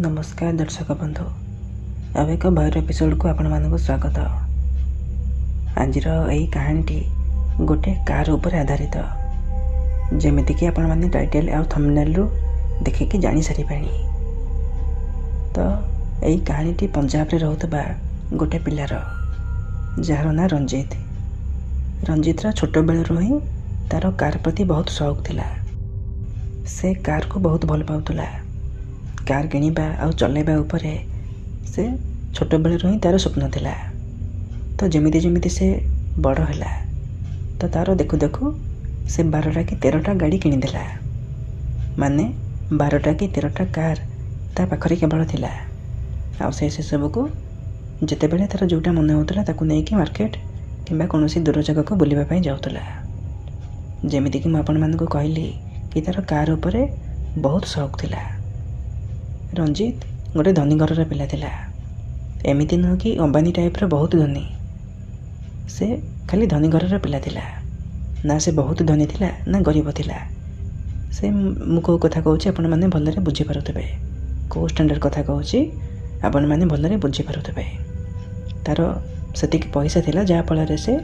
नमस्कार दर्शक बंधु अब एक भयर एपिसोड को आपण मानक स्वागत। आज यही कहानी गोटे कार उपर आधारित जमीक आपण मैंने टाइटल आउ थंबनेल रु देखिकी जानी सारी। तो यही कहानी पंजाब रे रहउतबा गोटे पिलार जार ना रंजित छोट बेलू ही तार कार प्रति बहुत शौक थिला। से कार को बहुत भल पाउतला। कार किणवा आ चलैबा उपरे से छोट बेलू ही तार स्वप्न थिला। तो जमिति जमिति से बड़ है तो तार देखु देखु से 12टा कि 13टा गाड़ी किणिदेला। माने 12टा कि 13टा कार ता पाखरे केवल थिला। आ से सब को जिते बेले तार जोटा मन होता ताकू नहीं कि मार्केट किंबा कौन दूर जगह को बुलावाई जाऊला। जमीक मुझे कहली कि तार कार उपरे बहुत शौक थिला। रंजित गोटे धनी घर पिला थिला। एमती नुह कि अंबानी टाइप रो बहुत धनी। से खाली धनी घर पिला थिला ना। से बहुत धनी थिला ना गरीब थिला। से मु को कथा कहूँ आपण मैंने भलरे बुझी पारुथिबे। को स्टैंडर्ड कथा कहूँ आपण मैंने भलरे बुझी पारुथिबे। तार सेतिक पैसा थिला जहाँ फल से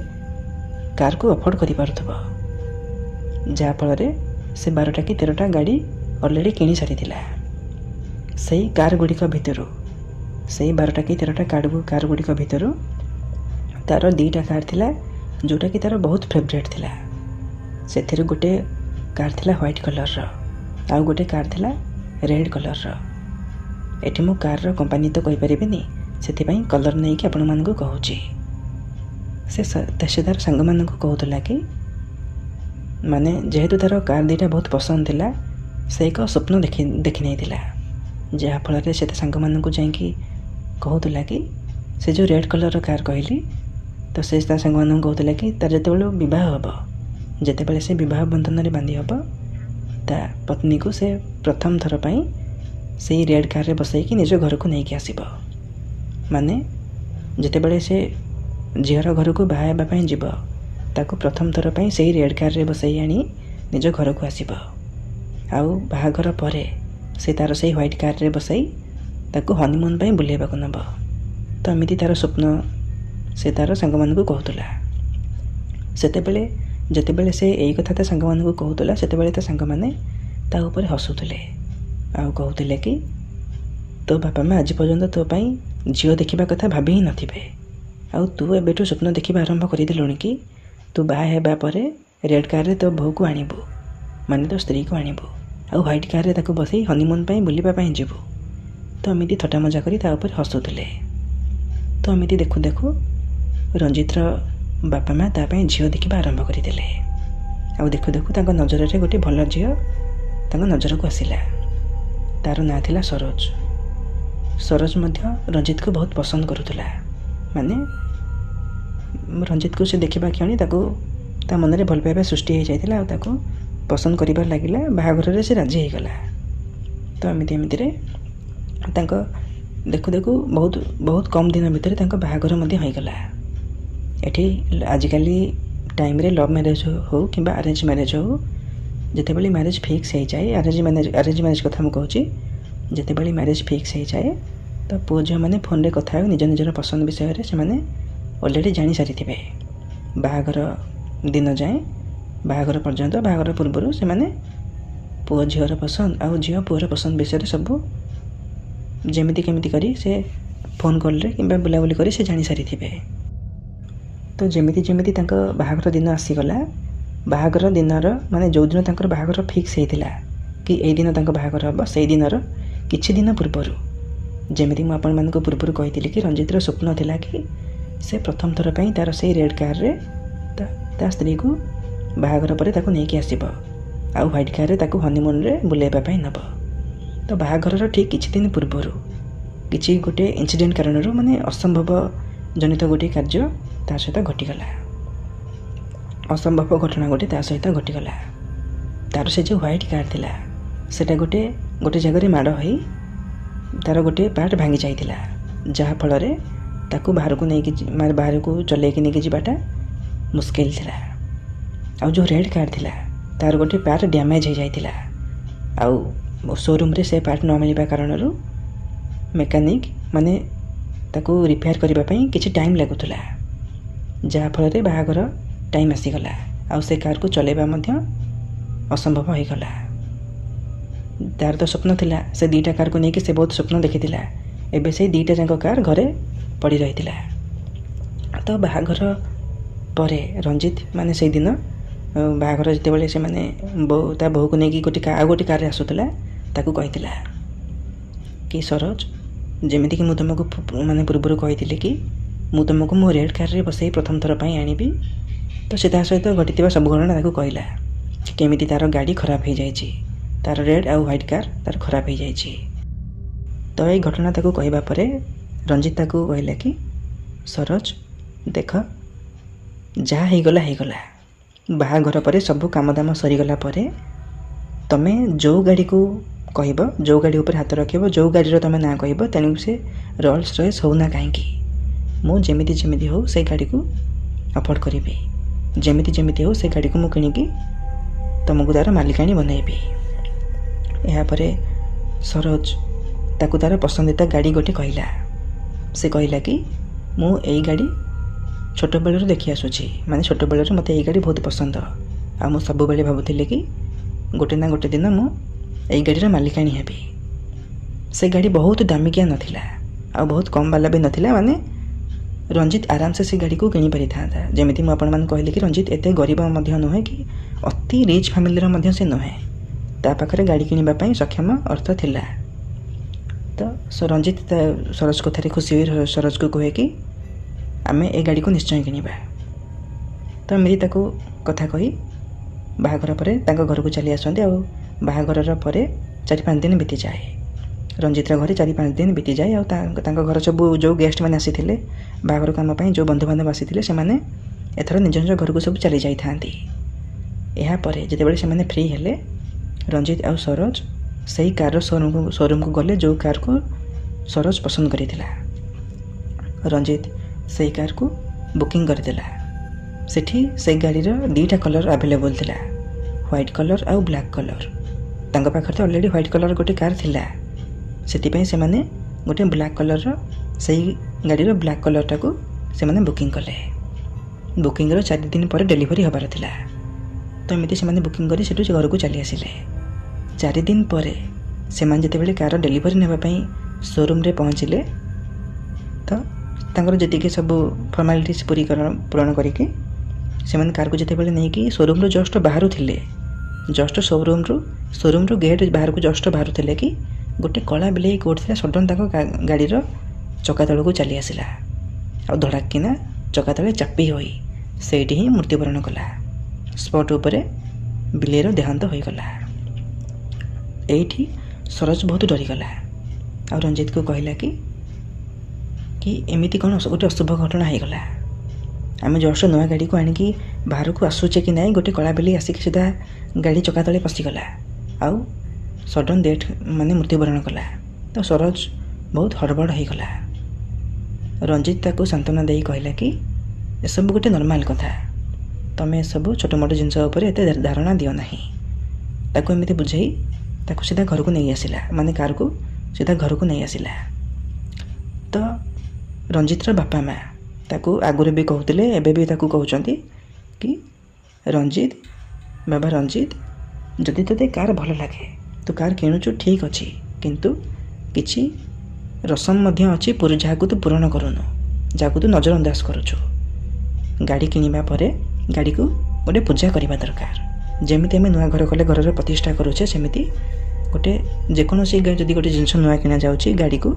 कार को अफोर्ड करि पारुथबो। जहाँ फल से 12टा कि 13टा गाड़ी ऑलरेडी किणी सारी थिला। सही कार गुड़िक भितर से 12टा कि 13टा कार गुड़िक भितर तार 2टा कार थिला जोटा कि तार बहुत फेवरेट थिला। से गोटे कार थिला व्हाइट कलर आउ गोटे कार थिला रेड कलर। एठी मु कार रो कंपनी तो कहि परिबिनी सेथिपई कलर नहीं कि आपण मानकु कहूची। से तार संग मानकु कहउतला कि माने जेहेतु तार कार 2टा बहुत पसंद थिला से एक स्वप्न देखि नहीं थिला। जहाँ फल से सांग मानक जाकि कहूला कि से जो रेड कलर कार कहली तो से सांग मान कहूला कि तार जो बह हम जिते से बह बंधन में बांधि हम ता पत्नी को से प्रथम थर पर से रेड कार रे बसैकी निज घर को लेकिन आसब। माने जिते से झीर घर को बाहापी जीव ताको प्रथम थर पर से रेड कार रे बसई आनी निज घर को आसब। आउ बाहाघर परे से तार से व्हाइट कार रे बसई ताको हनीमून पे बुलेबाक नब। तो एमती तार स्वप्न से तार सांग मानक कहूला। सेतेबेले जेतेबेले से यही कथा ता सांग मानक कहूला सेतेबेले ता सांग माने ता ऊपर हसुले आउ कहूले कि तो बापा माँ आज पर्यंत तो पाई झील देखा कथा भाभी ही नथिबे। आउ तू एबेठू स्वप्न देखा आरंभ करदेलुणी कि तू बाहा हेबा परे रेड कार रे तो बहू को आणबू माने तो स्त्री को आणबू आउ व्हाइट कार रे ताको बसई हनीमून पे बुलावा जीवु। तो एमती थटा मजा करी ता ऊपर हसुले। तो एमती देखु देखु रंजित बापा माँ तापाई झील देखा आरंभ करदे। आउ देखु देखु तांको नजर रे गोटे भल झील तांको नजर को आसिला। तार ना थिला सरोज। सरोज मध्य रंजित को बहुत पसंद करुला। माने रंजित को से देखा क्षणी ता मन में भल पाइबा सृष्टि हो जाता। ताको पसंद कर लगिला। बाहाघर से राजी हो गला। तो एमती देखु देखु बहुत बहुत कम दिन भितर बाहाघर होगला। एठी आजिकल टाइम रे लव मैरिज हो कि अरेंज मैरिज हो जिते बड़ी मैरिज फिक्स हो जाए अरेंज मैरिज कथा मुझे कहूँ जिते बड़ी मैरिज फिक्स हो जाए तो पुओ झील मैंने फोन रे कथा निज निजर पसंद विषय से ऑलरेडी जानी सारी थे। बाहाघर दिन जाए बाहाघर पर्यंत बाहाघर पूर्व से माने पुओ झीर पसंद आउ झील पुओर पसंद विषय सब जमीती केमिति करी से फोन कॉल रे किंबा बुलाबुली करी से जानी सारी थे। तो जमीती जमीती बाहाघर दिन आसीगला। बाहाघर दिनर माने जो दिन तांकर बाहाघर फिक्स होता कि यही दिन बाहाघर हम से दिन किछि दिन पूर्वर जमीती मुझे आपण मानक पूर्व कही कि रंजित स्वप्न थिला कि से प्रथम थर पर तार से रेड कार रे ता स्त्री को बाहाघर पर ताको नहीं आसब आउ व्हाइट कार रे ताको हनीमून रे बुलाइबा नब। तो बाहाघर ठीक किछि दिन पूर्वर किछि गोटे इंसिडेंट कारण माने असंभव जनित गोटे कार्य ता सहित घटीगला। असंभव घटना गोटे ता सहित घटीगला। तार से जो व्हाइट कार थिला सेटा गोटे जगह माड़ हो तार गोटे पार्ट भांगी जाइतिला। जहाँ फल ताकू बाहर को नहीं बाहर को चलैकी नहीं जावाटा मुस्किल थिला। आउ जो रेड कार थिला तार गोटे पार्ट डैमेज हो जाइतिला। आउ शोरूम रे से पार्ट न मिलवा कारण ମେକାନିକ୍ ମାନେ ତାକୁ ରିପେୟାର କରିବା ପାଇଁ କିଛି ଟାଇମ୍ ଲାଗୁଥିଲା, ଯାହାଫଳରେ ବାହାଘର ଟାଇମ୍ ଆସିଗଲା ଆଉ ସେ କାର୍କୁ ଚଲାଇବା ମଧ୍ୟ ଅସମ୍ଭବ ହୋଇଗଲା। ତାର ତ ସ୍ୱପ୍ନ ଥିଲା, ସେ ଦୁଇଟା କାର୍କୁ ନେଇକି ସେ ବହୁତ ସ୍ୱପ୍ନ ଦେଖିଥିଲା। ଏବେ ସେଇ ଦୁଇଟା ଯାକ କାର୍ ଘରେ ପଡ଼ି ରହିଥିଲା। ତ ବାହାଘର ପରେ ରଞ୍ଜିତ ମାନେ ସେଇଦିନ ବାହାଘର ଯେତେବେଳେ ସେମାନେ ତା ବୋହୂକୁ ନେଇକି ଆଉ ଗୋଟେ କାର୍ରେ ଆସୁଥିଲା, ତାକୁ କହିଥିଲା କି ସରୋଜ, ଯେମିତିକି ମୁଁ ତୁମକୁ ମାନେ ପୂର୍ବରୁ କହିଥିଲି କି ମୁଁ ତୁମକୁ ମୋ ରେଡ଼୍ କାର୍ରେ ବସାଇ ପ୍ରଥମ ଥର ପାଇଁ ଆଣିବି। ତ ସେ ତା ସହିତ ଘଟିଥିବା ସବୁ ଘଟଣା ତାକୁ କହିଲା, କେମିତି ତା'ର ଗାଡ଼ି ଖରାପ ହୋଇଯାଇଛି, ତା'ର ରେଡ଼୍ ଆଉ ହ୍ୱାଇଟ୍ କାର୍ ତା'ର ଖରାପ ହୋଇଯାଇଛି। ତ ଏଇ ଘଟଣା ତାକୁ କହିବା ପରେ ରଞ୍ଜିତ ତାକୁ କହିଲା କି ସରୋଜ ଦେଖ, ଯାହା ହେଇଗଲା ହେଇଗଲା, ବାହାଘର ପରେ ସବୁ କାମଦାମ ସରିଗଲା ପରେ ତୁମେ ଯେଉଁ ଗାଡ଼ିକୁ କହିବ, ଯେଉଁ ଗାଡ଼ି ଉପରେ ହାତ ରଖିବ, ଯେଉଁ ଗାଡ଼ିର ତୁମେ ନାଁ କହିବ, ତେଣୁ ସେ ରୋଲ୍ସ ରଏସ୍ ହେଉ ନା କାହିଁକି, ମୁଁ ଯେମିତି ହେଉ ସେ ଗାଡ଼ିକୁ ଅଫୋର୍ଡ଼ କରିବି। ଯେମିତି ହେଉ ସେ ଗାଡ଼ିକୁ ମୁଁ କିଣିକି ତୁମକୁ ତା'ର ମାଲିକାଣୀ ବନାଇବି। ଏହାପରେ ସରୋଜ ତାକୁ ତା'ର ପସନ୍ଦିତା ଗାଡ଼ି ଗୋଟେ କହିଲା। ସେ କହିଲା କି ମୁଁ ଏଇ ଗାଡ଼ି ଛୋଟବେଳରୁ ଦେଖି ଆସୁଛି, ମାନେ ଛୋଟବେଳରୁ ମୋତେ ଏଇ ଗାଡ଼ି ବହୁତ ପସନ୍ଦ, ଆଉ ମୁଁ ସବୁବେଳେ ଭାବୁଥିଲି କି ଗୋଟେ ନା ଗୋଟେ ଦିନ ମୁଁ ଏଇ ଗାଡ଼ିର ମାଲିକାଣୀ ହେବି। ସେ ଗାଡ଼ି ବହୁତ ଦାମିକିଆ ନଥିଲା ଆଉ ବହୁତ କମ୍ ବାଲା ବି ନଥିଲା, ମାନେ ରଞ୍ଜିତ ଆରାମସେ ସେ ଗାଡ଼ିକୁ କିଣିପାରିଥାନ୍ତା। ଯେମିତି ମୁଁ ଆପଣମାନଙ୍କୁ କହିଲି କି ରଞ୍ଜିତ ଏତେ ଗରିବ ମଧ୍ୟ ନୁହେଁ କି ଅତି ରିଚ୍ ଫ୍ୟାମିଲିର ମଧ୍ୟ ସେ ନୁହେଁ, ତା ପାଖରେ ଗାଡ଼ି କିଣିବା ପାଇଁ ସକ୍ଷମ ଅର୍ଥ ଥିଲା। ତ ରଞ୍ଜିତ ସରୋଜ କଥାରେ ଖୁସି ହୋଇ ସରୋଜକୁ କୁହେ କି ଆମେ ଏ ଗାଡ଼ିକୁ ନିଶ୍ଚୟ କିଣିବା। ତ ଏମିତି ତାକୁ କଥା କହି ବାହାଘର ପରେ ତାଙ୍କ ଘରକୁ ଚାଲି ଆସନ୍ତି। ଆଉ ବାହାଘରର ପରେ 4-5 ଦିନ ବିତିଯାଏ। ରଞ୍ଜିତର ଘରେ 4-5 ଦିନ ବିତିଯାଏ। ଆଉ ତାଙ୍କ ଘର ସବୁ ଯେଉଁ ଗେଷ୍ଟମାନେ ଆସିଥିଲେ ବାହାଘର କାମ ପାଇଁ, ଯେଉଁ ବନ୍ଧୁବାନ୍ଧବ ଆସିଥିଲେ, ସେମାନେ ଏଥର ନିଜ ନିଜ ଘରକୁ ସବୁ ଚାଲି ଯାଇଥାନ୍ତି। ଏହାପରେ ଯେତେବେଳେ ସେମାନେ ଫ୍ରି ହେଲେ, ରଞ୍ଜିତ ଆଉ ସରୋଜ ସେଇ କାର୍ର ସୋରୁମ୍କୁ ଗଲେ ଯେଉଁ କାର୍କୁ ସରୋଜ ପସନ୍ଦ କରିଥିଲା। ରଞ୍ଜିତ ସେଇ କାର୍କୁ ବୁକିଂ କରିଦେଲା। ସେଠି ସେଇ ଗାଡ଼ିର 2ଟା କଲର୍ ଆଭେଲେବୁଲ୍ ଥିଲା, ହ୍ୱାଇଟ୍ କଲର୍ ଆଉ ବ୍ଲାକ୍ କଲର୍। ତାଙ୍କ ପାଖରେ ତ ଅଲରେଡ଼ି ହ୍ୱାଇଟ୍ କଲର୍ ଗୋଟେ କାର୍ ଥିଲା, ସେଥିପାଇଁ ସେମାନେ ଗୋଟେ ବ୍ଲାକ୍ କଲର୍ର ସେଇ ଗାଡ଼ିର ବ୍ଲାକ୍ କଲର୍ଟାକୁ ସେମାନେ ବୁକିଂ କଲେ। ବୁକିଂର 4 ଦିନ ପରେ ଡେଲିଭରି ହେବାର ଥିଲା। ତ ଏମିତି ସେମାନେ ବୁକିଂ କରି ସେଠୁ ଘରକୁ ଚାଲି ଆସିଲେ। 4 ଦିନ ପରେ ସେମାନେ ଯେତେବେଳେ କାର୍ର ଡେଲିଭରି ନେବା ପାଇଁ ସୋରୁମ୍ରେ ପହଞ୍ଚିଲେ, ତ ତାଙ୍କର ଯେତିକି ସବୁ ଫର୍ମାଲିଟିସ୍ ପୂରଣ କରିକି ସେମାନେ କାର୍କୁ ଯେତେବେଳେ ନେଇକି ସୋରୁମ୍ରୁ ଜଷ୍ଟ ବାହାରୁଥିଲେ, ଜଷ୍ଟ ସୋରୁମ୍ରୁ ଗେଟ୍ ବାହାରକୁ ଜଷ୍ଟ ବାହାରୁଥିଲେ କି ଗୋଟେ କଳା ବିଲେଇ କେଉଁଠି ସଡନ୍ ତାଙ୍କ ଗାଡ଼ିର ଚକା ତଳକୁ ଚାଲି ଆସିଲା ଆଉ ଧଡ଼ାକିନା ଚକା ତଳେ ଚାପି ହୋଇ ସେଇଠି ହିଁ ମୃତ୍ୟୁବରଣ କଲା। ସ୍ପଟ୍ ଉପରେ ବିଲେଇର ଦେହାନ୍ତ ହୋଇଗଲା। ଏଇଠି ସରୋଜ ବହୁତ ଡରିଗଲା ଆଉ ରଞ୍ଜିତକୁ କହିଲା କି ଏମିତି କ'ଣ ଗୋଟେ ଅଶୁଭ ଘଟଣା ହେଇଗଲା। ଆମେ ଜଷ୍ଟ ନୂଆ ଗାଡ଼ିକୁ ଆଣିକି ବାହାରକୁ ଆସୁଛେ କି ନାହିଁ, ଗୋଟେ କଳା ବିଲେଇ ଆସିକି ସିଧା ଗାଡ଼ି ଚକା ତଳେ ପଶିଗଲା ଆଉ ସଡନ୍ ଡେଥ୍ ମାନେ ମୃତ୍ୟୁବରଣ କଲା। ତ ସରୋଜ ବହୁତ ହଡ଼ବଡ଼ ହେଇଗଲା। ରଞ୍ଜିତ ତାକୁ ସାନ୍ତ୍ୱନା ଦେଇ କହିଲା କି ଏସବୁ ଗୋଟେ ନର୍ମାଲ୍ କଥା, ତୁମେ ଏସବୁ ଛୋଟ ମୋଟ ଜିନିଷ ଉପରେ ଏତେ ଧାରଣା ଦିଅ ନାହିଁ। ତାକୁ ଏମିତି ବୁଝେଇ ତାକୁ ସିଧା ଘରକୁ ନେଇ ଆସିଲା, ମାନେ କାର୍କୁ ସିଧା ଘରକୁ ନେଇ ଆସିଲା। ତ ରଞ୍ଜିତର ବାପା ମା ତାକୁ ଆଗରୁ ବି କହୁଥିଲେ, ଏବେ ବି ତାକୁ କହୁଛନ୍ତି କି ବାବା ରଞ୍ଜିତ, ଯଦି ତୋତେ କାର୍ ଭଲ ଲାଗେ ତୁ କାର୍ କିଣୁଛୁ ଠିକ୍ ଅଛି, କିନ୍ତୁ କିଛି ରସମ ମଧ୍ୟ ଅଛି ଯାହାକୁ ତୁ ପୂରଣ କରୁନୁ, ଯାହାକୁ ତୁ ନଜରଅନ୍ଦାଜ କରୁଛୁ। ଗାଡ଼ି କିଣିବା ପରେ ଗାଡ଼ିକୁ ଗୋଟେ ପୂଜା କରିବା ଦରକାର। ଯେମିତି ଆମେ ନୂଆ ଘର କଲେ ଘରର ପ୍ରତିଷ୍ଠା କରୁଛେ, ସେମିତି ଗୋଟେ ଯେକୌଣସି ଯଦି ଗୋଟେ ଜିନିଷ ନୂଆ କିଣାଯାଉଛି, ଗାଡ଼ିକୁ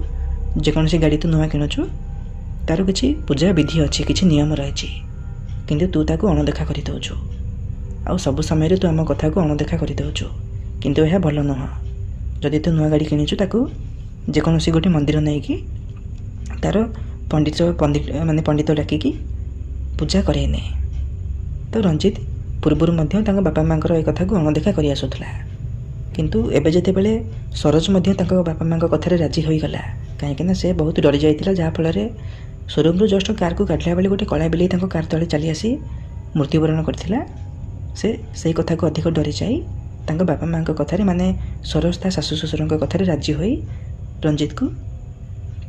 ଯେକୌଣସି ଗାଡ଼ି ତୁ ନୂଆ କିଣୁଛୁ, ତା'ର କିଛି ପୂଜା ବିଧି ଅଛି, କିଛି ନିୟମ ରହିଛି, କିନ୍ତୁ ତୁ ତାକୁ ଅଣଦେଖା କରିଦେଉଛୁ। ଆଉ ସବୁ ସମୟରେ ତୁ ଆମ କଥାକୁ ଅଣଦେଖା କରିଦେଉଛୁ, କିନ୍ତୁ ଏହା ଭଲ ନୁହଁ। ଯଦି ତୁ ନୂଆ ଗାଡ଼ି କିଣିଛୁ, ତାକୁ ଯେକୌଣସି ଗୋଟେ ମନ୍ଦିର ନେଇକି ତା'ର ପଣ୍ଡିତ ଡାକିକି ପୂଜା କରେଇ ନେ। ତ ରଞ୍ଜିତ ପୂର୍ବରୁ ମଧ୍ୟ ତାଙ୍କ ବାପା ମାଆଙ୍କର ଏ କଥାକୁ ଅଣଦେଖା କରି ଆସୁଥିଲା, କିନ୍ତୁ ଏବେ ଯେତେବେଳେ ସରୋଜ ମଧ୍ୟ ତାଙ୍କ ବାପା ମାଆଙ୍କ କଥାରେ ରାଜି ହୋଇଗଲା, କାହିଁକିନା ସେ ବହୁତ ଡରି ଯାଇଥିଲା, ଯାହାଫଳରେ ସୋରୁମ୍ରୁ ଜଷ୍ଟ କାର୍କୁ କାଢ଼ିଲା ବେଳେ ଗୋଟେ କଳା ବିଲେଇ ତାଙ୍କ କାର୍ ତଳେ ଚାଲି ଆସି ମୃତ୍ୟୁବରଣ କରିଥିଲା। ସେ ସେଇ କଥାକୁ ଅଧିକ ଡରିଯାଇ ତାଙ୍କ ବାପା ମାଆଙ୍କ କଥାରେ, ମାନେ ସରୋଜ ତା ଶାଶୁ ଶ୍ୱଶୁରଙ୍କ କଥାରେ ରାଜି ହୋଇ ରଞ୍ଜିତକୁ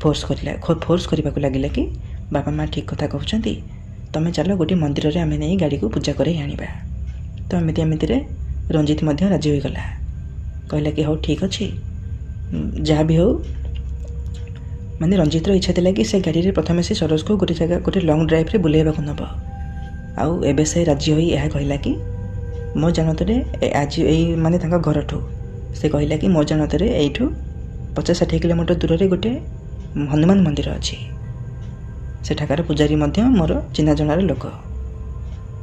ଫୋର୍ସ କରିବାକୁ ଲାଗିଲା କି ବାପା ମାଆ ଠିକ୍ କଥା କହୁଛନ୍ତି, ତୁମେ ଚାଲ ଗୋଟିଏ ମନ୍ଦିରରେ ଆମେ ନେଇ ଗାଡ଼ିକୁ ପୂଜା କରାଇ ଆଣିବା। ତ ଏମିତିରେ ରଞ୍ଜିତ ମଧ୍ୟ ରାଜି ହୋଇଗଲା। କହିଲା କି ହଉ ଠିକ୍ ଅଛି, ଯାହା ବି ହଉ। ମାନେ ରଞ୍ଜିତର ଇଚ୍ଛା ଥିଲା କି ସେ ଗାଡ଼ିରେ ପ୍ରଥମେ ସେ ସରୋଜକୁ ଗୋଟେ ଲଙ୍ଗ୍ ଡ୍ରାଇଭ୍ରେ ବୁଲେଇବାକୁ ନେବ। ଆଉ ଏବେ ସେ ରାଜି ହୋଇ ଏହା କହିଲା କି ମୋ ଜାଣତରେ ଆଜି ମାନେ ତାଙ୍କ ଘରଠୁ ସେ କହିଲା କି ମୋ ଜାଣତରେ ଏଇଠୁ 50-60 କିଲୋମିଟର ଦୂରରେ ଗୋଟେ ହନୁମାନ ମନ୍ଦିର ଅଛି। ସେଠାକାର ପୂଜାରୀ ମଧ୍ୟ ମୋର ଚିହ୍ନା ଜଣାର ଲୋକ।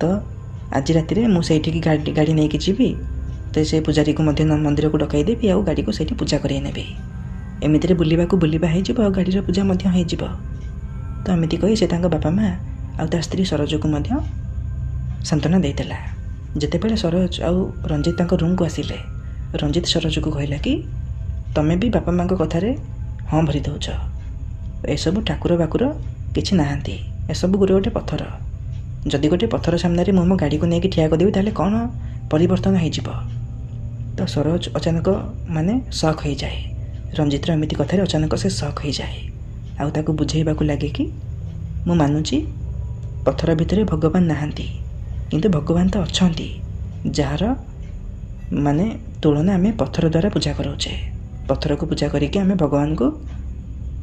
ତ ଆଜି ରାତିରେ ମୁଁ ସେଇଠିକି ଗାଡ଼ି ନେଇକି ଯିବି। ତ ସେ ପୂଜାରୀକୁ ମଧ୍ୟ ମନ୍ଦିରକୁ ଡକାଇଦେବି ଆଉ ଗାଡ଼ିକୁ ସେଇଠି ପୂଜା କରାଇ ନେବି। ଏମିତିରେ ବୁଲିବା ହେଇଯିବ ଆଉ ଗାଡ଼ିର ପୂଜା ମଧ୍ୟ ହେଇଯିବ। ତ ଏମିତି କହି ସେ ତାଙ୍କ ବାପା ମାଆ ଆଉ ତା ସ୍ତ୍ରୀ ସରୋଜକୁ ମଧ୍ୟ ସାନ୍ତ୍ୱନା ଦେଇଥିଲା। ଯେତେବେଳେ ସରୋଜ ଆଉ ରଞ୍ଜିତ ତାଙ୍କ ରୁମ୍କୁ ଆସିଲେ, ରଞ୍ଜିତ ସରୋଜକୁ କହିଲା କି ତମେ ବି ବାପା ମାଆଙ୍କ କଥାରେ ହଁ ଭରି ଦେଉଛ। ଏସବୁ ଠାକୁର ବାକୁର କିଛି ନାହାନ୍ତି, ଏସବୁ ଗୋଟେ ପଥର। ଯଦି ଗୋଟେ ପଥର ସାମ୍ନାରେ ମୁଁ ମୋ ଗାଡ଼ିକୁ ନେଇକି ଠିଆ କରିଦେବି ତାହେଲେ କ'ଣ ପରିବର୍ତ୍ତନ ହେଇଯିବ। ତ ସରୋଜ ଅଚାନକ ମାନେ ସକ୍ ହେଇଯାଏ। ରଞ୍ଜିତର ଏମିତି କଥାରେ ଅଚାନକ ସେ ସକ୍ ହେଇଯାଏ ଆଉ ତାକୁ ବୁଝେଇବାକୁ ଲାଗେ କି ମୁଁ ମାନୁଛି ପଥର ଭିତରେ ଭଗବାନ ନାହାନ୍ତି, କିନ୍ତୁ ଭଗବାନ ତ ଅଛନ୍ତି, ଯାହାର ମାନେ ତୁଳନା ଆମେ ପଥର ଦ୍ୱାରା ପୂଜା କରୁଛେ। ପଥରକୁ ପୂଜା କରିକି ଆମେ ଭଗବାନଙ୍କୁ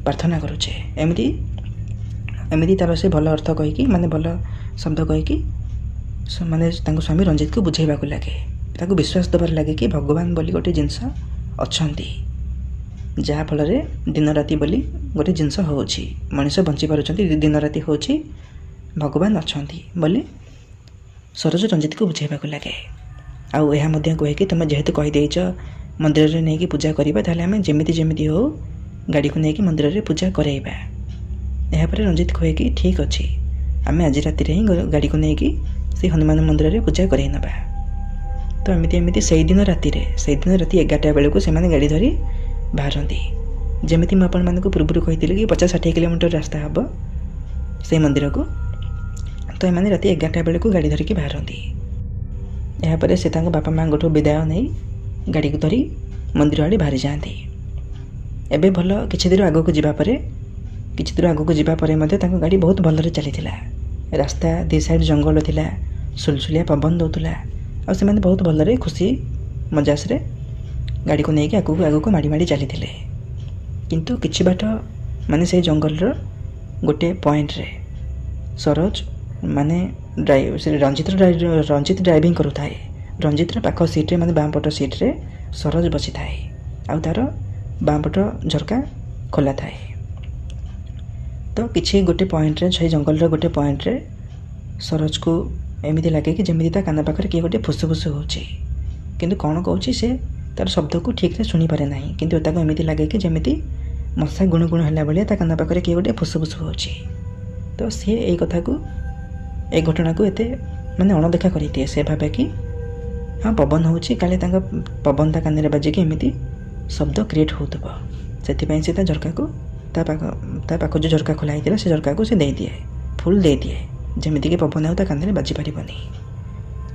ପ୍ରାର୍ଥନା କରୁଛେ। ଏମିତି ତାର ସେ ଭଲ ଅର୍ଥ କହିକି ମାନେ ଭଲ ଶବ୍ଦ କହିକି ମାନେ ତାଙ୍କ ସ୍ୱାମୀ ରଞ୍ଜିତକୁ ବୁଝେଇବାକୁ ଲାଗେ। ତାକୁ ବିଶ୍ୱାସ ଦେବାରେ ଲାଗେ କି ଭଗବାନ ବୋଲି ଗୋଟେ ଜିନିଷ ଅଛନ୍ତି, ଯାହାଫଳରେ ଦିନରାତି ବୋଲି ଗୋଟେ ଜିନିଷ ହେଉଛି, ମଣିଷ ବଞ୍ଚିପାରୁଛନ୍ତି, ଦିନରାତି ହେଉଛି, ଭଗବାନ ଅଛନ୍ତି ବୋଲି ସରୋଜ ରଞ୍ଜିତକୁ ବୁଝେଇବାକୁ ଲାଗେ। ଆଉ ଏହା ମଧ୍ୟ କୁହେ କି ତୁମେ ଯେହେତୁ କହିଦେଇଛ ମନ୍ଦିରରେ ନେଇକି ପୂଜା କରିବା, ତାହେଲେ ଆମେ ଯେମିତି ହେଉ ଗାଡ଼ିକୁ ନେଇକି ମନ୍ଦିରରେ ପୂଜା କରାଇବା। ଏହାପରେ ରଞ୍ଜିତ କୁହେ କି ଠିକ୍ ଅଛି, ଆମେ ଆଜି ରାତିରେ ହିଁ ଗାଡ଼ିକୁ ନେଇକି ସେଇ ହନୁମାନ ମନ୍ଦିରରେ ପୂଜା କରାଇ ନେବା। ତ ଏମିତି ସେଇଦିନ ରାତି 11ଟା ବେଳକୁ ସେମାନେ ଗାଡ଼ି ଧରି ବାହାରନ୍ତି। ଯେମିତି ମୁଁ ଆପଣମାନଙ୍କୁ ପୂର୍ବରୁ କହିଥିଲି କି 50-60 କିଲୋମିଟର ରାସ୍ତା ହେବ ସେଇ ମନ୍ଦିରକୁ। ତ ଏମାନେ ରାତି 11ଟା ବେଳକୁ ଗାଡ଼ି ଧରିକି ବାହାରନ୍ତି। ଏହାପରେ ସେ ତାଙ୍କ ବାପା ମାଆଙ୍କଠୁ ବିଦାୟ ନେଇ ଗାଡ଼ିକୁ ଧରି ମନ୍ଦିର ଆଡ଼େ ବାହାରି ଯାଆନ୍ତି। ଏବେ ଭଲ କିଛି ଦୂର ଆଗକୁ ଯିବା ପରେ ମଧ୍ୟ ତାଙ୍କ ଗାଡ଼ି ବହୁତ ଭଲରେ ଚାଲିଥିଲା। ରାସ୍ତା ଦୁଇ ସାଇଡ଼୍ ଜଙ୍ଗଲ ଥିଲା, ସୁଲସୁଲିଆ ପବନ ଦେଉଥିଲା ଆଉ ସେମାନେ ବହୁତ ଭଲରେ ଖୁସି ମଜାସରେ ଗାଡ଼ିକୁ ନେଇକି ଆଗକୁ ମାଡ଼ି ଚାଲିଥିଲେ। କିନ୍ତୁ କିଛି ବାଟ ମାନେ ସେଇ ଜଙ୍ଗଲର ଗୋଟେ ପଏଣ୍ଟରେ ସରୋଜ ମାନେ ରଞ୍ଜିତ ଡ୍ରାଇଭିଂ କରୁଥାଏ। ରଞ୍ଜିତର ପାଖ ସିଟ୍ରେ ମାନେ ବାଁ ପଟ ସିଟ୍ରେ ସରୋଜ ବସିଥାଏ ଆଉ ତା'ର ବାଁ ପଟ ଝରକା ଖୋଲା ଥାଏ। ତ କିଛି ଗୋଟେ ପଏଣ୍ଟରେ ସେଇ ଜଙ୍ଗଲର ଗୋଟେ ପଏଣ୍ଟରେ ସରୋଜକୁ ଏମିତି ଲାଗେ କି ଯେମିତି ତା କାନ ପାଖରେ କିଏ ଗୋଟେ ଫୁସୁଫୁସୁ ହେଉଛି, କିନ୍ତୁ କ'ଣ କହୁଛି ସେ ତା'ର ଶବ୍ଦକୁ ଠିକ୍ରେ ଶୁଣିପାରେ ନାହିଁ। କିନ୍ତୁ ତାକୁ ଏମିତି ଲାଗେ କି ଯେମିତି ମଶା ଗୁଣୁଗୁଣୁ ହେଲା ଭଳିଆ ତା କାନ ପାଖରେ କିଏ ଗୋଟେ ଫୁସୁଫୁସୁ ହେଉଛି। ତ ସିଏ ଏଇ ଘଟଣାକୁ ଏତେ ମାନେ ଅଣଦେଖା କରିଦିଏ। ସେ ଭାବେ କି ହଁ ପବନ ହେଉଛି, କାଳେ ତାଙ୍କ ପବନ ତା କାନରେ ବାଜିକି ଏମିତି ଶବ୍ଦ କ୍ରିଏଟ୍ ହେଉଥିବ। ସେଥିପାଇଁ ସେ ତା ଝରକାକୁ ତା ପାଖ ଯେଉଁ ଝରକା ଖୋଲା ହେଇଥିଲା ସେ ଝରକାକୁ ସେ ଫୁଲ୍ ଦେଇଦିଏ, ଯେମିତିକି ପବନ ଆଉ ତା କାନରେ ବାଜିପାରିବନି।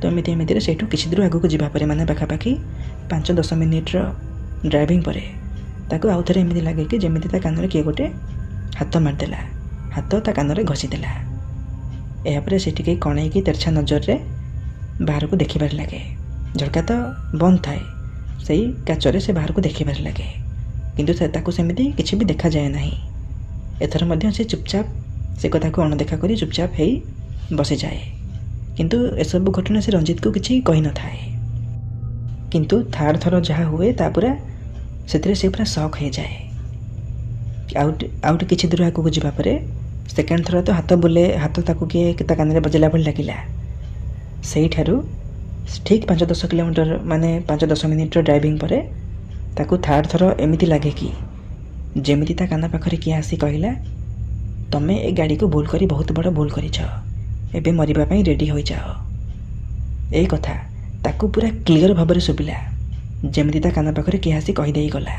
ତ ଏମିତିରେ ସେଇଠୁ କିଛି ଦୂର ଆଗକୁ ଯିବା ପରେ ମାନେ ପାଖାପାଖି 5-10 ମିନିଟ୍ର ଡ୍ରାଇଭିଂ ପରେ ତାକୁ ଆଉ ଥରେ ଏମିତି ଲାଗେ କି ଯେମିତି ତା କାନରେ କିଏ ଗୋଟେ ହାତ ମାରିଦେଲା, ହାତ ତା କାନରେ ଘଷିଦେଲା। ଏହାପରେ ସେ ଟିକେ କଣେଇକି ତେର୍ଛା ନଜରରେ ବାହାରକୁ ଦେଖିବାରେ ଲାଗେ। ଝରକା ତ ବନ୍ଦ ଥାଏ, ସେଇ କାଚରେ ସେ ବାହାରକୁ ଦେଖିବାରେ ଲାଗେ, କିନ୍ତୁ ତାକୁ ସେମିତି କିଛି ବି ଦେଖାଯାଏ ନାହିଁ। ଏଥର ମଧ୍ୟ ସେ ଚୁପଚାପ ସେ କଥାକୁ ଅଣଦେଖା କରି ଚୁପଚାପ ହେଇ ବସିଯାଏ। କିନ୍ତୁ ଏସବୁ ଘଟଣା ସେ ରଞ୍ଜିତକୁ କିଛି କହିନଥାଏ। କିନ୍ତୁ ଥାର୍ଡ଼ ଥର ଯାହା ହୁଏ ସେଥିରେ ସେ ପୁରା ସକ୍ ହେଇଯାଏ। ଆଉ କିଛି ଦୂର ଆଗକୁ ଯିବା ପରେ ସେକେଣ୍ଡ ଥର ତ ହାତ ତାକୁ କିଏ ତା କାନରେ ବଜେଇଲା ଭଳି ଲାଗିଲା। ସେଇଠାରୁ ଠିକ୍ 5-10 କିଲୋମିଟର ମାନେ 5-10 ମିନିଟ୍ର ଡ୍ରାଇଭିଂ ପରେ ତାକୁ ଥାର୍ଡ଼ ଥର ଏମିତି ଲାଗେ କି ଯେମିତି ତା କାନ ପାଖରେ କିଏ ଆସି କହିଲା, ତମେ ଏ ଗାଡ଼ିକୁ ବହୁତ ବଡ଼ ଭୁଲ କରିଛ, ଏବେ ମରିବା ପାଇଁ ରେଡ଼ି ହୋଇଯାଅ। ଏଇ କଥା ତାକୁ ପୁରା କ୍ଲିଅର ଭାବରେ ଶୁଭିଲା, ଯେମିତି ତା କାନ ପାଖରେ କିଏ ଆସି କହିଦେଇ ଗଲା।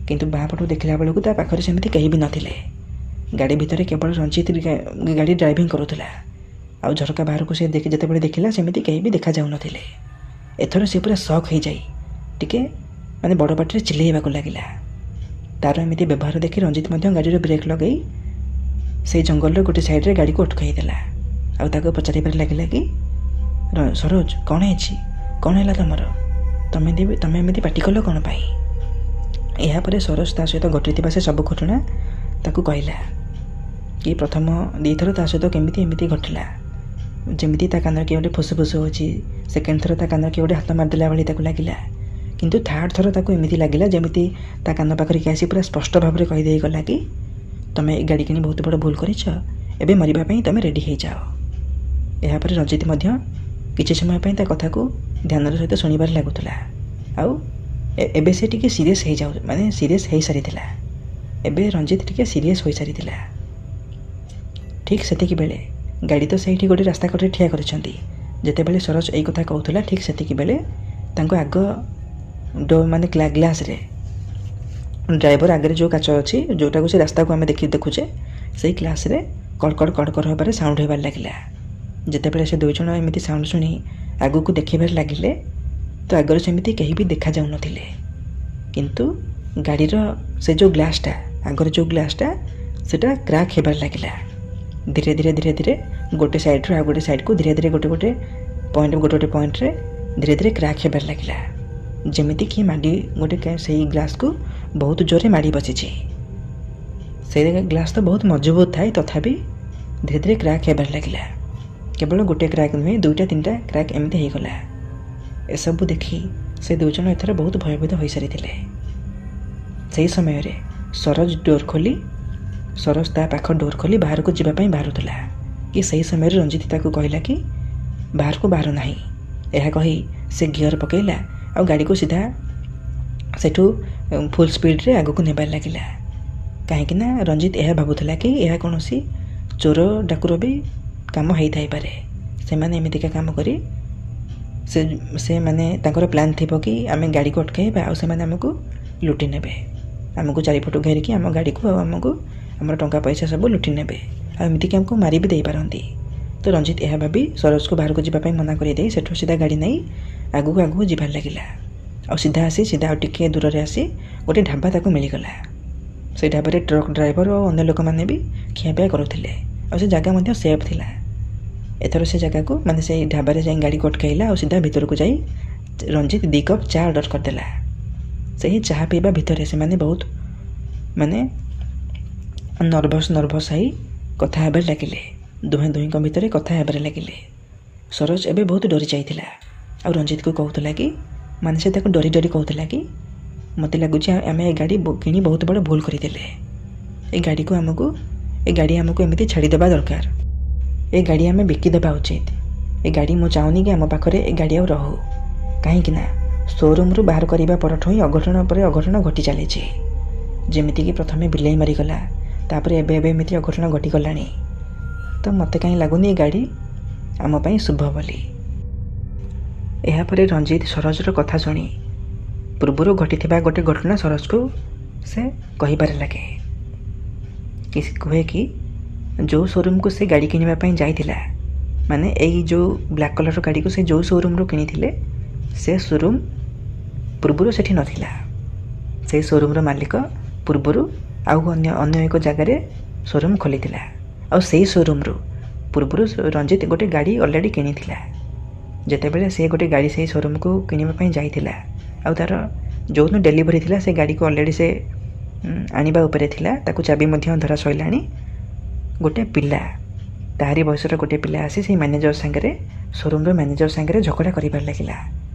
କିନ୍ତୁ ବାଁ ପଟୁ ଦେଖିଲା ବେଳକୁ ତା ପାଖରେ ସେମିତି କେହି ବି ନଥିଲେ। ଗାଡ଼ି ଭିତରେ କେବଳ ରଞ୍ଜିତ ଗାଡ଼ି ଡ୍ରାଇଭିଂ କରୁଥିଲା ଆଉ ଝରକା ବାହାରକୁ ସେ ଯେତେବେଳେ ଦେଖିଲା ସେମିତି କେହି ବି ଦେଖାଯାଉନଥିଲେ। ଏଥର ସେ ପୁରା ସକ୍ ହେଇଯାଇ ଟିକେ ମାନେ ବଡ଼ ପାଟିରେ ଚିଲେଇବାକୁ ଲାଗିଲା। ତାର ଏମିତି ବ୍ୟବହାର ଦେଖି ରଞ୍ଜିତ ମଧ୍ୟ ଗାଡ଼ିର ବ୍ରେକ୍ ଲଗାଇ ସେଇ ଜଙ୍ଗଲର ଗୋଟେ ସାଇଡ଼୍ରେ ଗାଡ଼ିକୁ ଅଟକାଇ ଦେଲା। ଆଉ ତାକୁ ପଚାରିବାରେ ଲାଗିଲା କି ସରୋଜ କ'ଣ ହେଇଛି, କ'ଣ ହେଲା ତମର, ତମେ ଏମିତି ପାଟି କଲ କ'ଣ ପାଇଁ? ଏହାପରେ ସରୋଜ ତା ସହିତ ଘଟିଥିବା ସେ ସବୁ ଘଟଣା ତାକୁ କହିଲା କି ପ୍ରଥମ ଦୁଇଥର ତା ସହିତ କେମିତି ଏମିତି ଘଟିଲା, ଯେମିତି ତା କାନରେ କିଏ ଗୋଟେ ଫୁସୁ ଫୁସୁ ହେଉଛି, ସେକେଣ୍ଡ ଥର ତା କାନରେ କିଏ ଗୋଟେ ହାତ ମାରିଦେଲା ଭଳି ତାକୁ ଲାଗିଲା, କିନ୍ତୁ ଥାର୍ଡ଼ ଥର ତାକୁ ଏମିତି ଲାଗିଲା ଯେମିତି ତା କାନ ପାଖରେ କିଏ ଆସି ପୁରା ସ୍ପଷ୍ଟ ଭାବରେ କହିଦେଇ ଗଲା କି ତମେ ଏ ଗାଡ଼ି କିଣି ବହୁତ ବଡ଼ ଭୁଲ କରିଛ, ଏବେ ମରିବା ପାଇଁ ତମେ ରେଡ଼ି ହେଇଯାଅ। ଏହାପରେ ରଞ୍ଜିତ ମଧ୍ୟ କିଛି ସମୟ ପାଇଁ ତା କଥାକୁ ଧ୍ୟାନର ସହିତ ଶୁଣିବାରେ ଲାଗୁଥିଲା। ଆଉ ଏବେ ସେ ଟିକେ ସିରିୟସ୍ ସିରିୟସ୍ ହେଇସାରିଥିଲା। ଏବେ ରଞ୍ଜିତ ଟିକେ ସିରିୟସ୍ ହୋଇସାରିଥିଲା। ଠିକ୍ ସେତିକି ବେଳେ ଗାଡ଼ି ତ ସେଇଠି ଗୋଟେ ରାସ୍ତା କଡ଼ରେ ଠିଆ କରିଛନ୍ତି। ଯେତେବେଳେ ସରୋଜ ଏଇ କଥା କହୁଥିଲା ଠିକ୍ ସେତିକି ବେଳେ ତାଙ୍କ ଆଗ ଗ୍ଲାସ୍ରେ ଡ୍ରାଇଭର ଆଗରେ ଯେଉଁ କାଚ ଅଛି, ଯେଉଁଟାକୁ ସେ ରାସ୍ତାକୁ ଆମେ ଦେଖୁଛେ, ସେଇ ଗ୍ଲାସ୍ରେ କଡ଼କଡ଼ କଡ଼କଡ଼ ହେବାରେ ସାଉଣ୍ଡ ହେବାରେ ଲାଗିଲା। ଯେତେବେଳେ ସେ ଦୁଇ ଜଣ ଏମିତି ସାଉଣ୍ଡ ଶୁଣି ଆଗକୁ ଦେଖିବାରେ ଲାଗିଲେ ତ ଆଗରେ ସେମିତି କେହି ବି ଦେଖାଯାଉନଥିଲେ, କିନ୍ତୁ ଗାଡ଼ିର ସେ ଯେଉଁ ଗ୍ଲାସ୍ଟା ଆଗରେ ଯେଉଁ ଗ୍ଲାସ୍ଟା ସେଟା କ୍ରାକ୍ ହେବାରେ ଲାଗିଲା। ଧୀରେ ଧୀରେ ଧୀରେ ଧୀରେ ଗୋଟେ ସାଇଡ଼୍ରୁ ଆଉ ଗୋଟେ ସାଇଡ଼୍କୁ ଧୀରେ ଧୀରେ ଗୋଟେ ଗୋଟେ ପଏଣ୍ଟରେ ଧୀରେ ଧୀରେ କ୍ରାକ୍ ହେବାରେ ଲାଗିଲା, ଯେମିତିକି ସେଇ ଗ୍ଲାସ୍କୁ ବହୁତ ଜୋରରେ ମାଡ଼ି ବସିଛି। ସେଇ ଗ୍ଲାସ୍ ତ ବହୁତ ମଜବୁତ ଥାଏ, ତଥାପି ଧୀରେ ଧୀରେ କ୍ରାକ୍ ହେବାରେ ଲାଗିଲା। କେବଳ ଗୋଟେ କ୍ରାକ୍ ନୁହେଁ, 2ଟା 3ଟା କ୍ରାକ୍ ଏମିତି ହେଇଗଲା। ଏସବୁ ଦେଖି ସେ ଦୁଇ ଜଣ ଏଥର ବହୁତ ଭୟଭୀତ ହୋଇସାରିଥିଲେ। ସେହି ସମୟରେ ସରୋଜ ତା ପାଖ ଡୋର୍ ଖୋଲି ବାହାରକୁ ଯିବା ପାଇଁ ବାହାରୁଥିଲା କି ସେହି ସମୟରେ ରଞ୍ଜିତ ତାକୁ କହିଲା କି ବାହାରକୁ ବାହାର ନାହିଁ। ଏହା କହି ସେ ଗିଅର ପକାଇଲା ଆଉ ଗାଡ଼ିକୁ ସିଧା ସେଠୁ ଫୁଲ୍ ସ୍ପିଡ଼ରେ ଆଗକୁ ନେବାରେ ଲାଗିଲା। କାହିଁକିନା ରଞ୍ଜିତ ଏହା ଭାବୁଥିଲା କି ଏହା କୌଣସି ଚୋର ଡାକୁର ବି କାମ ହେଇଥାଇପାରେ। ସେମାନେ ଏମିତିକା କାମ କରି ସେମାନେ ତାଙ୍କର ପ୍ଲାନ୍ ଥିବ କି ଆମେ ଗାଡ଼ିକୁ ଅଟକାଇବା ଆଉ ସେମାନେ ଆମକୁ ଲୁଟି ନେବେ, ଆମକୁ ଚାରିପଟୁ ଘେରିକି ଆମ ଗାଡ଼ିକୁ ଆଉ ଆମର ଟଙ୍କା ପଇସା ସବୁ ଲୁଟି ନେବେ, ଆଉ ଏମିତିକି ଆମକୁ ମାରି ବି ଦେଇପାରନ୍ତି। ତ ରଞ୍ଜିତ ଏହା ଭାବି ସରୋଜକୁ ବାହାରକୁ ଯିବା ପାଇଁ ମନା କରିଦେଇ ସେଠୁ ସିଧା ଗାଡ଼ି ନେଇ ଆଗକୁ ଯିବାରେ ଲାଗିଲା। ଆଉ ସିଧା ଆଉ ଟିକିଏ ଦୂରରେ ଆସି ଗୋଟେ ଢାବା ତାକୁ ମିଳିଗଲା। ସେ ଢାବାରେ ଟ୍ରକ୍ ଡ୍ରାଇଭର ଓ ଅନ୍ୟ ଲୋକମାନେ ବି ଖିଆପିଆ କରୁଥିଲେ, ଆଉ ସେ ଜାଗା ମଧ୍ୟ ସେଫ୍ ଥିଲା। ଏଥର ସେ ଜାଗାକୁ ସେଇ ଢାବାରେ ଯାଇ ଗାଡ଼ିକୁ ଅଟକାଇଲା ଆଉ ସିଧା ଭିତରକୁ ଯାଇ ରଞ୍ଜିତ 2 କପ୍ ଚା ଅର୍ଡ଼ର କରିଦେଲା। ସେହି ଚାହା ପିଇବା ଭିତରେ ସେମାନେ ବହୁତ ନର୍ଭସ୍ ହେଇ କଥା ହେବାରେ ଲାଗିଲେ। ଦୁହିଁଙ୍କ ଭିତରେ କଥା ହେବାରେ ଲାଗିଲେ। ସରୋଜ ଏବେ ବହୁତ ଡରି ଯାଇଥିଲା ଆଉ ରଞ୍ଜିତକୁ କହୁଥିଲା କି ସେ ତାକୁ ଡରି କହୁଥିଲା କି ମୋତେ ଲାଗୁଛି ଆମେ ଏ ଗାଡ଼ି କିଣି ବହୁତ ବଡ଼ ଭୁଲ କରିଦେଲେ। ଏ ଗାଡ଼ି ଆମକୁ ଏମିତି ଛାଡ଼ିଦେବା ଦରକାର। ଏ ଗାଡ଼ି ଆମେ ବିକିଦେବା ଉଚିତ। ଏ ଗାଡ଼ି ମୁଁ ଚାହୁଁନି କି ଆମ ପାଖରେ ଏ ଗାଡ଼ି ଆଉ ରହୁ, କାହିଁକିନା ସୋରୁମ୍ରୁ ବାହାର କରିବା ପରଠୁ ହିଁ ଅଘଟଣ ପରେ ଅଘଟଣ ଘଟି ଚାଲିଛି। ଯେମିତିକି ପ୍ରଥମେ ବିଲେଇ ମାରିଗଲା, ତାପରେ ଏବେ ଏମିତି ଅଘଟଣ ଘଟିଗଲାଣି। ତ ମୋତେ କାହିଁ ଲାଗୁନି ଏ ଗାଡ଼ି ଆମ ପାଇଁ ଶୁଭ ବୋଲି। ଏହାପରେ ରଞ୍ଜିତ ସରୋଜର କଥା ଶୁଣି ପୂର୍ବରୁ ଘଟିଥିବା ଗୋଟେ ଘଟଣା ସରୋଜକୁ ସେ କହିବାରେ ଲାଗେ। କୁହେ କି ଯେଉଁ ସୋରୁମ୍କୁ ସେ ଗାଡ଼ି କିଣିବା ପାଇଁ ଯାଇଥିଲା, ଏଇ ଯେଉଁ ବ୍ଲାକ୍ କଲର୍ର ଗାଡ଼ିକୁ ସେ ଯେଉଁ ସୋରୁମ୍ରୁ କିଣିଥିଲେ, ସେ ସୋରୁମ୍ ପୂର୍ବରୁ ସେଠି ନଥିଲା। ସେଇ ସୋରୁମ୍ର ମାଲିକ ପୂର୍ବରୁ ଆଉ ଅନ୍ୟ ଏକ ଜାଗାରେ ସୋରୁମ୍ ଖୋଲିଥିଲା, ଆଉ ସେଇ ସୋରୁମ୍ରୁ ପୂର୍ବରୁ ରଞ୍ଜିତ ଗୋଟେ ଗାଡ଼ି ଅଲରେଡ଼ି କିଣିଥିଲା। ଯେତେବେଳେ ସେ ଗୋଟେ ଗାଡ଼ି ସେଇ ସୋରୁମ୍କୁ କିଣିବା ପାଇଁ ଯାଇଥିଲା, ଆଉ ତା'ର ଯେଉଁଦିନ ଡେଲିଭରି ଥିଲା ସେ ଗାଡ଼ିକୁ ଅଲରେଡ଼ି ସେ ଆଣିବା ଉପରେ ଥିଲା, ତାକୁ ଚାବି ମଧ୍ୟ ଧରା ସରିଲାଣି। ଗୋଟେ ପିଲା, ତାହାରି ବୟସର ଗୋଟେ ପିଲା ଆସି ସେଇ ସୋରୁମ୍ର ମ୍ୟାନେଜର ସାଙ୍ଗରେ ଝଗଡ଼ା କରିବାରେ ଲାଗିଲା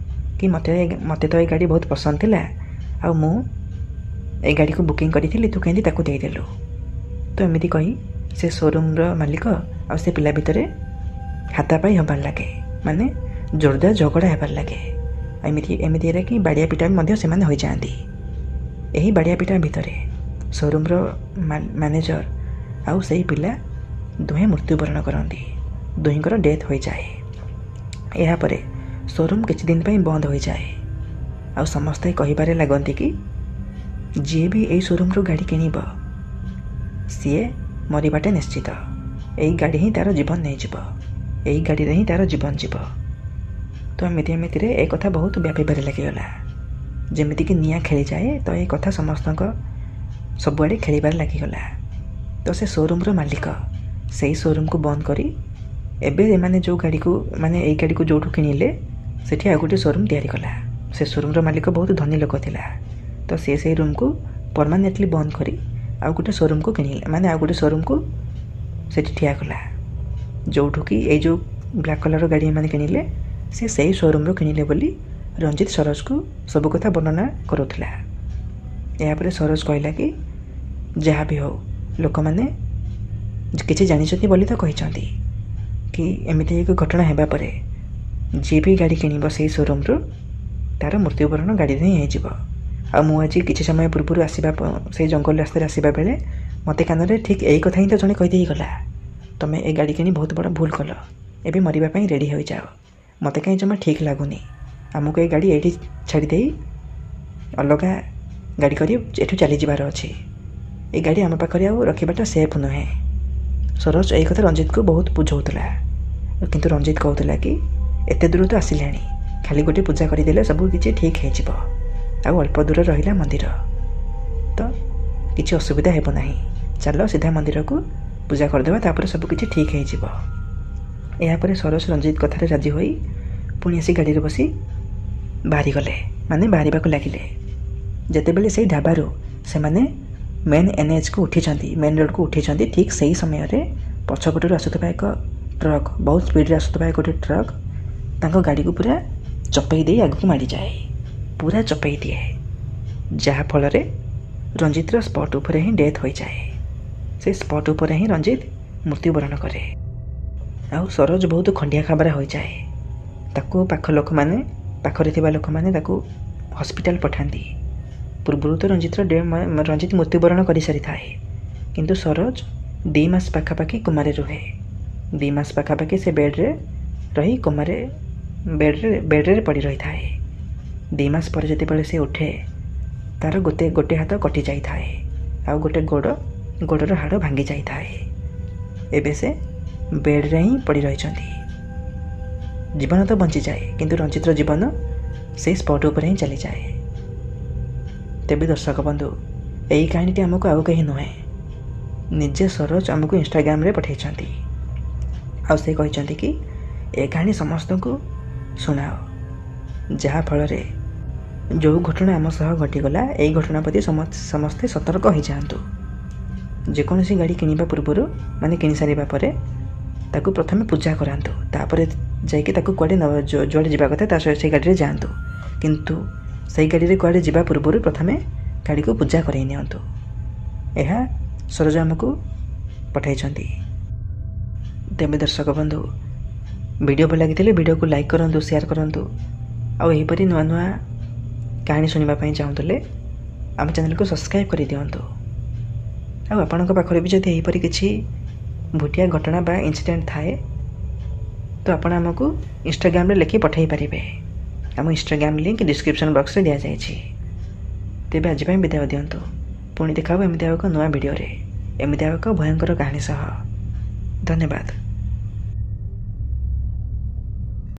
କି ମୋତେ ତ ଏ ଗାଡ଼ି ବହୁତ ପସନ୍ଦ ଥିଲା, ଆଉ ମୁଁ ଏ ଗାଡ଼ିକୁ ବୁକିଂ କରିଥିଲି, ତୁ କେମିତି ତାକୁ ଦେଇଦେଲୁ। ତ ଏମିତି କହି ସେ ସୋରୁମ୍ର ମାଲିକ ଆଉ ସେ ପିଲା ଭିତରେ ହାତାପାଇ ହେବାର ଲାଗେ, ଜୋରଦାର ଝଗଡ଼ା ହେବାର ଲାଗେ। ଏମିତିରେ କି ବାଡ଼ିଆ ପିଟା ମଧ୍ୟ ସେମାନେ ହୋଇଯାଆନ୍ତି। ଏହି ବାଡ଼ିଆ ପିଟା ଭିତରେ ସୋରୁମ୍ର ମ୍ୟାନେଜର ଆଉ ସେଇ ପିଲା ଦୁହେଁ ମୃତ୍ୟୁବରଣ କରନ୍ତି। ଦୁହିଁଙ୍କର ଡେଥ୍ ହୋଇଯାଏ। ଏହାପରେ ସୋରୁମ୍ କିଛି ଦିନ ପାଇଁ ବନ୍ଦ ହୋଇଯାଏ। ଆଉ ସମସ୍ତେ କହିବାରେ ଲାଗନ୍ତି କି ଯିଏ ବି ଏଇ ସୋରୁମ୍ରୁ ଗାଡ଼ି କିଣିବ ସିଏ ମରିବାଟା ନିଶ୍ଚିତ। ଏଇ ଗାଡ଼ି ହିଁ ତା'ର ଜୀବନ ନେଇଯିବ, ଏଇ ଗାଡ଼ିରେ ହିଁ ତା'ର ଜୀବନ ଯିବ। ତ ଏମିତିରେ ଏ କଥା ବହୁତ ବ୍ୟାପିବାରେ ଲାଗିଗଲା। ଯେମିତିକି ନିଆଁ ଖେଳିଯାଏ, ତ ଏ କଥା ସମସ୍ତଙ୍କ ସବୁଆଡ଼େ ଖେଳିବାରେ ଲାଗିଗଲା। ତ ସେ ସୋରୁମ୍ର ମାଲିକ ସେଇ ସୋରୁମ୍କୁ ବନ୍ଦ କରି ଏବେ ଏମାନେ ଯେଉଁ ଗାଡ଼ିକୁ ମାନେ ଏଇ ଗାଡ଼ିକୁ ଯେଉଁଠୁ କିଣିଲେ ସେଠି ଆଉ ଗୋଟେ ସୋରୁମ୍ ତିଆରି କଲା। ସେ ସୋରୁମ୍ର ମାଲିକ ବହୁତ ଧନୀ ଲୋକ ଥିଲା। ତ ସିଏ ସେଇ ରୁମ୍କୁ ପରମାନେଣ୍ଟଲି ବନ୍ଦ କରି ଆଉ ଗୋଟେ ସୋରୁମ୍କୁ କିଣିଲେ, ମାନେ ଆଉ ଗୋଟେ ସୋରୁମ୍କୁ ସେଠି ଠିଆ କଲା। ଯେଉଁଠୁ କି ଏଇ ଯେଉଁ ବ୍ଲାକ୍ କଲର୍ର ଗାଡ଼ି ଏମାନେ କିଣିଲେ ସେ ସେଇ ସୋରୁମ୍ରୁ କିଣିଲେ ବୋଲି ରଞ୍ଜିତ ସରୋଜକୁ ସବୁ କଥା ବର୍ଣ୍ଣନା କରୁଥିଲା। ଏହାପରେ ସରୋଜ କହିଲା କି ଯାହା ବି ହଉ ଲୋକମାନେ କିଛି ଜାଣିଛନ୍ତି ବୋଲି ତ କହିଛନ୍ତି କି ଏମିତି ଏକ ଘଟଣା ହେବା ପରେ ଯିଏ ବି ଗାଡ଼ି କିଣିବ ସେଇ ସୋରୁମ୍ରୁ ତା'ର ମୃତ୍ୟୁବରଣ ଗାଡ଼ିରେ ହିଁ ହେଇଯିବ। ଆଉ ମୁଁ ଆଜି କିଛି ସମୟ ପୂର୍ବରୁ ସେଇ ଜଙ୍ଗଲ ରାସ୍ତାରେ ଆସିବା ବେଳେ ମୋତେ କାନରେ ଠିକ୍ ଏଇ କଥା ହିଁ ତ ଜଣେ କହିଦେଇ ଗଲା, ତୁମେ ଏ ଗାଡ଼ି କିଣି ବହୁତ ବଡ଼ ଭୁଲ କଲ, ଏବେ ମରିବା ପାଇଁ ରେଡ଼ି ହୋଇଯାଅ। ମୋତେ କାହିଁ ଜମା ଠିକ୍ ଲାଗୁନି, ଆମକୁ ଏ ଗାଡ଼ି ଏଇଠି ଛାଡ଼ି ଦେଇ ଅଲଗା ଗାଡ଼ି କରି ଏଠୁ ଚାଲିଯିବାର ଅଛି। ଏ ଗାଡ଼ି ଆମ ପାଖରେ ଆଉ ରଖିବାଟା ସେଫ୍ ନୁହେଁ। ସରୋଜ ଏଇ କଥା ରଞ୍ଜିତକୁ ବହୁତ ବୁଝାଉଥିଲା, କିନ୍ତୁ ରଞ୍ଜିତ କହୁଥିଲା କି ଏତେ ଦୂର ତ ଆସିଲାଣି, ଖାଲି ଗୋଟେ ପୂଜା କରିଦେଲେ ସବୁ କିଛି ଠିକ୍ ହେଇଯିବ। ଆଉ ଅଳ୍ପ ଦୂର ରହିଲା ମନ୍ଦିର, ତ କିଛି ଅସୁବିଧା ହେବ ନାହିଁ। ଚାଲ ସିଧା ମନ୍ଦିରକୁ ପୂଜା କରିଦେବା, ତାପରେ ସବୁ କିଛି ଠିକ୍ ହେଇଯିବ। ଏହାପରେ ସରୋଜ ରଞ୍ଜିତ କଥାରେ ରାଜି ହୋଇ ପୁଣି ଆସି ଗାଡ଼ିରେ ବସି ବାହାରିଗଲେ, ମାନେ ବାହାରିବାକୁ ଲାଗିଲେ। ଯେତେବେଳେ ସେଇ ଢାବାରୁ ସେମାନେ ମେନ୍ NHକୁ ଉଠିଛନ୍ତି, ମେନ୍ ରୋଡ଼କୁ ଉଠିଛନ୍ତି, ଠିକ୍ ସେହି ସମୟରେ ପଛପଟରୁ ଆସୁଥିବା ଏକ ଟ୍ରକ୍, ବହୁତ ସ୍ପିଡ଼ରେ ଆସୁଥିବା ଗୋଟେ ଟ୍ରକ୍ ତାଙ୍କ ଗାଡ଼ିକୁ ପୁରା ଚପେଇ ଦେଇ ଆଗକୁ ମାଡ଼ିଯାଏ, ପୁରା ଚପେଇ ଦିଏ। ଯାହାଫଳରେ ରଞ୍ଜିତର ସ୍ପଟ୍ ଉପରେ ହିଁ ଡେଥ୍ ହୋଇଯାଏ। ସେ ସ୍ପଟ୍ ଉପରେ ହିଁ ରଞ୍ଜିତ ମୃତ୍ୟୁବରଣ କରେ। ଆଉ ସରୋଜ ବହୁତ ଖଣ୍ଡିଆ ଖାବରା ହୋଇଯାଏ। ତାକୁ ପାଖରେ ଥିବା ଲୋକମାନେ ତାକୁ ହସ୍ପିଟାଲ ପଠାନ୍ତି। ପୂର୍ବରୁ ତ ରଞ୍ଜିତ ମୃତ୍ୟୁବରଣ କରିସାରିଥାଏ, କିନ୍ତୁ ସରୋଜ 2 ମାସ ପାଖାପାଖି କୋମାରେ ରୁହେ। 2 ମାସ ପାଖାପାଖି ସେ ବେଡ଼୍ରେ ରହି ବେଡ଼୍ରେ ପଡ଼ି ରହିଥାଏ। 2 ମାସ ପରେ ଯେତେବେଳେ ସେ ଉଠେ ତା'ର ଗୋଟେ ହାତ କଟି ଯାଇଥାଏ, ଆଉ ଗୋଟେ ଗୋଡ଼ର ହାଡ଼ ଭାଙ୍ଗି ଯାଇଥାଏ। ଏବେ ସେ ବେଡ଼୍ରେ ହିଁ ପଡ଼ି ରହିଛନ୍ତି। ଜୀବନ ତ ବଞ୍ଚିଯାଏ, କିନ୍ତୁ ରଞ୍ଜିତର ଜୀବନ ସେଇ ସ୍ପଟ୍ ଉପରେ ହିଁ ଚାଲିଯାଏ। ତେବେ ଦର୍ଶକ ବନ୍ଧୁ, ଏହି କାହାଣୀଟି ଆମକୁ ଆଉ କେହି ନୁହେଁ, ନିଜେ ସରୋଜ ଆମକୁ ଇନଷ୍ଟାଗ୍ରାମରେ ପଠାଇଛନ୍ତି। ଆଉ ସେ କହିଛନ୍ତି କି ଏ କାହାଣୀ ସମସ୍ତଙ୍କୁ ଶୁଣାଅ, ଯାହାଫଳରେ ଯେଉଁ ଘଟଣା ଆମ ସହ ଘଟିଗଲା ଏହି ଘଟଣା ପ୍ରତି ସମସ୍ତେ ସତର୍କ ହୋଇଯାଆନ୍ତୁ। ଯେକୌଣସି ଗାଡ଼ି କିଣିବା ପୂର୍ବରୁ, ମାନେ କିଣିସାରିବା ପରେ ତାକୁ ପ୍ରଥମେ ପୂଜା କରାନ୍ତୁ, ତାପରେ ଯାଇକି ତାକୁ ଯୁଆଡ଼େ ଯିବା କଥା ତା ସହିତ ସେଇ ଗାଡ଼ିରେ ଯାଆନ୍ତୁ। କିନ୍ତୁ ସେଇ ଗାଡ଼ିରେ କୁଆଡ଼େ ଯିବା ପୂର୍ବରୁ ପ୍ରଥମେ ଗାଡ଼ିକୁ ପୂଜା କରାଇ ନିଅନ୍ତୁ। ଏହା ସରୋଜ ଆମକୁ ପଠାଇଛନ୍ତି। ତେବେ ଦର୍ଶକ ବନ୍ଧୁ, ଭିଡ଼ିଓ ଭଲ ଲାଗିଥିଲେ ଭିଡ଼ିଓକୁ ଲାଇକ୍ କରନ୍ତୁ, ସେୟାର କରନ୍ତୁ। ଆଉ ଏହିପରି ନୂଆ ନୂଆ କାହାଣୀ ଶୁଣିବା ପାଇଁ ଚାହୁଁଥିଲେ ଆମ ଚ୍ୟାନେଲକୁ ସବସ୍କ୍ରାଇବ୍ କରିଦିଅନ୍ତୁ। ଆଉ ଆପଣଙ୍କ ପାଖରେ ବି ଯଦି ଏହିପରି କିଛି ଭୁଟିଆ ଘଟଣା ବା ଇନସିଡେଣ୍ଟ ଥାଏ ତ ଆପଣ ଆମକୁ ଇନଷ୍ଟାଗ୍ରାମରେ ଲେଖି ପଠାଇ ପାରିବେ। ଆମ ଇନଷ୍ଟାଗ୍ରାମ ଲିଙ୍କ୍ ଡିସ୍କ୍ରିପ୍ସନ୍ ବକ୍ସରେ ଦିଆଯାଇଛି। ତେବେ ଆଜି ପାଇଁ ବିଦାୟ ଦିଅନ୍ତୁ। ପୁଣି ଦେଖା ହେବ ଏମିତି ଆଉ ଏକ ନୂଆ ଭିଡ଼ିଓରେ, ଏମିତି ଆଉ ଏକ ଭୟଙ୍କର କାହାଣୀ ସହ। ଧନ୍ୟବାଦ।